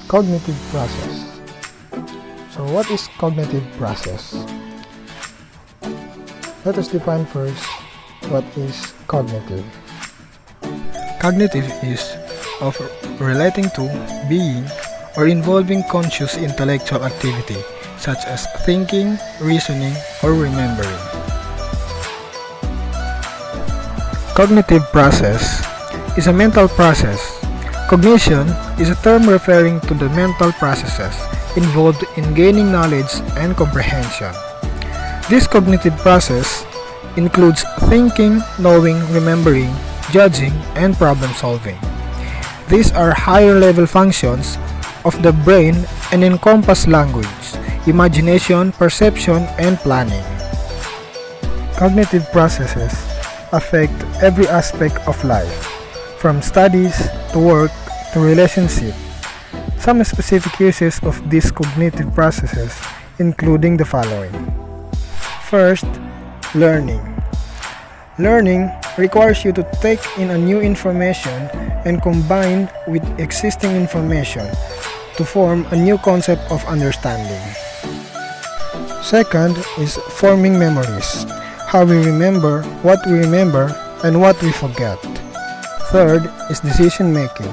Cognitive process. So what is cognitive process? Let us define first what is cognitive. Cognitive is of relating to, being, or involving conscious intellectual activity such as thinking, reasoning, or remembering. Cognitive process is a mental process. Cognition is a term referring to the mental processes involved in gaining knowledge and comprehension. This cognitive process includes thinking, knowing, remembering, judging, and problem solving. These are higher level functions of the brain and encompass language, imagination, perception, and planning. Cognitive processes affect every aspect of life, from studies to work to relationship. Some specific uses of these cognitive processes including the following. First, learning. Learning requires you to take in a new information and combine with existing information to form a new concept of understanding. Second is forming memories, how we remember, what we remember, and what we forget. Third is decision making.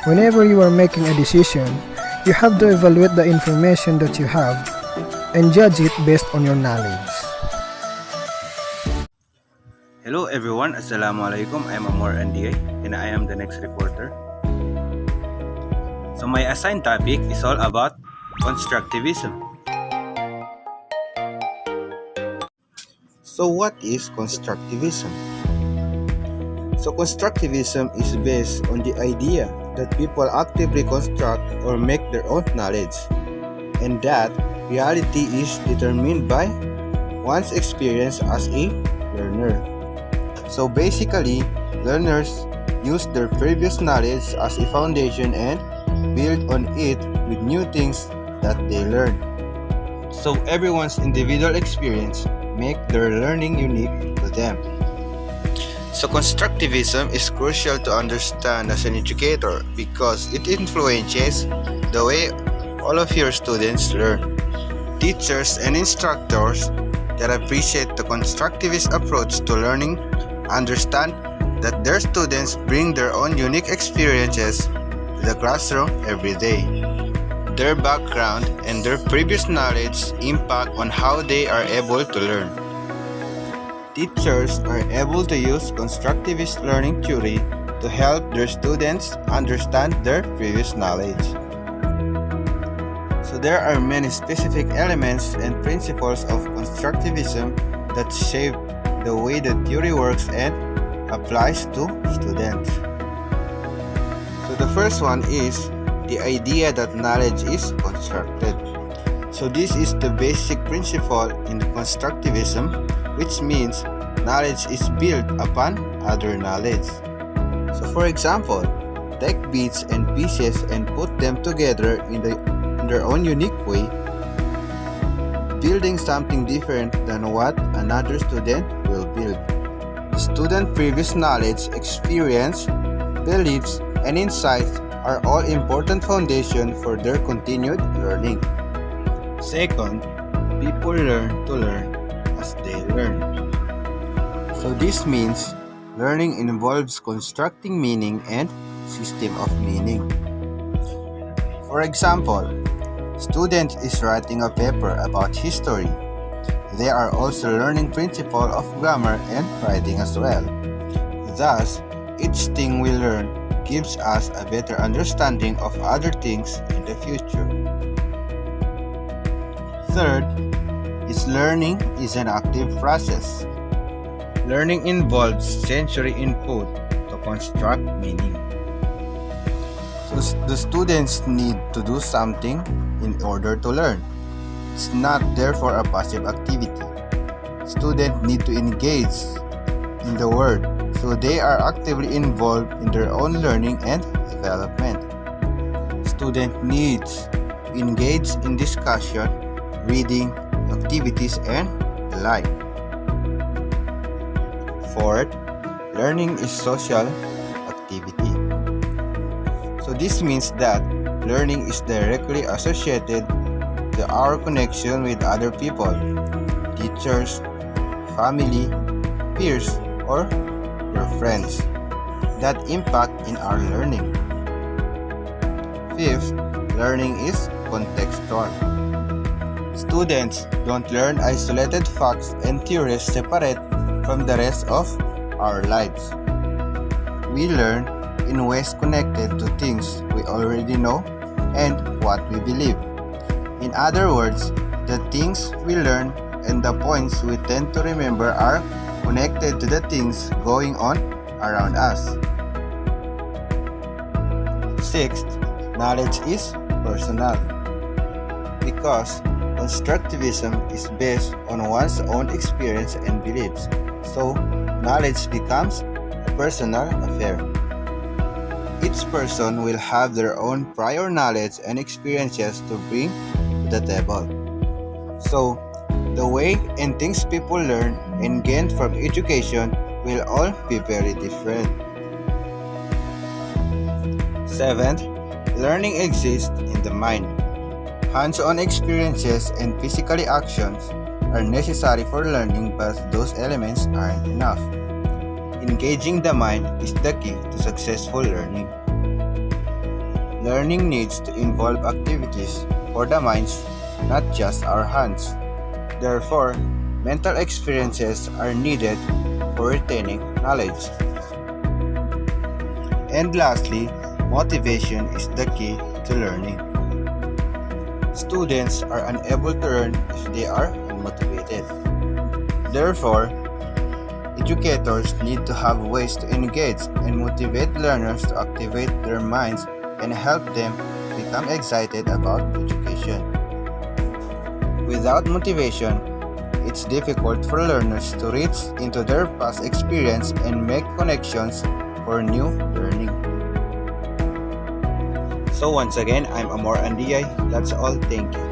Whenever you are making a decision, you have to evaluate the information that you have and judge it based on your knowledge. Hello everyone, Assalamualaikum. I'm Amor Andiay and I am the next reporter. So my assigned topic is all about constructivism. So what is constructivism? So constructivism is based on the idea that people actively construct or make their own knowledge, and that reality is determined by one's experience as a learner. So basically, learners use their previous knowledge as a foundation and build on it with new things that they learn. So everyone's individual experience make their learning unique to them. So constructivism is crucial to understand as an educator because it influences the way all of your students learn. Teachers and instructors that appreciate the constructivist approach to learning understand that their students bring their own unique experiences to the classroom every day. Their background and their previous knowledge impact on how they are able to learn. Teachers are able to use constructivist learning theory to help their students understand their previous knowledge. So there are many specific elements and principles of constructivism that shape the way the theory works and applies to students. So the first one is the idea that knowledge is constructed. So this is the basic principle in constructivism, which means knowledge is built upon other knowledge. So for example, take bits and pieces and put them together in their own unique way, building something different than what another student will build. The student's previous knowledge, experience, beliefs, and insights are all important foundation for their continued learning. Second, people learn to learn as they learn. So this means learning involves constructing meaning and system of meaning. For example, student is writing a paper about history. They are also learning principle of grammar and writing as well. Thus, each thing we learn gives us a better understanding of other things in the future. Third, is learning is an active process. Learning involves sensory input to construct meaning. So the students need to do something in order to learn. It's not therefore a passive activity. Students need to engage in the world, so they are actively involved in their own learning and development. Student needs to engage in discussion, reading, activities, and the like. Fourth, learning is social activity. So this means that learning is directly associated to our connection with other people, teachers, family, peers, or your friends that impact in our learning. Fifth, learning is contextual. Students don't learn isolated facts and theories separate from the rest of our lives. We learn in ways connected to things we already know and what we believe. In other words, the things we learn and the points we tend to remember are connected to the things going on around us. Sixth, knowledge is personal. Because constructivism is based on one's own experience and beliefs, so knowledge becomes a personal affair. Each person will have their own prior knowledge and experiences to bring to the table. So, the way and things people learn and gain from education will all be very different. Seventh, learning exists in the mind. Hands-on experiences and physical actions are necessary for learning, but those elements aren't enough. Engaging the mind is the key to successful learning. Learning needs to involve activities for the minds, not just our hands. Therefore, mental experiences are needed for retaining knowledge. And lastly, motivation is the key to learning. Students are unable to learn if they are unmotivated. Therefore, educators need to have ways to engage and motivate learners to activate their minds and help them become excited about education. Without motivation, it's difficult for learners to reach into their past experience and make connections for new learning. So once again, I'm Amor Andiay. That's all. Thank you.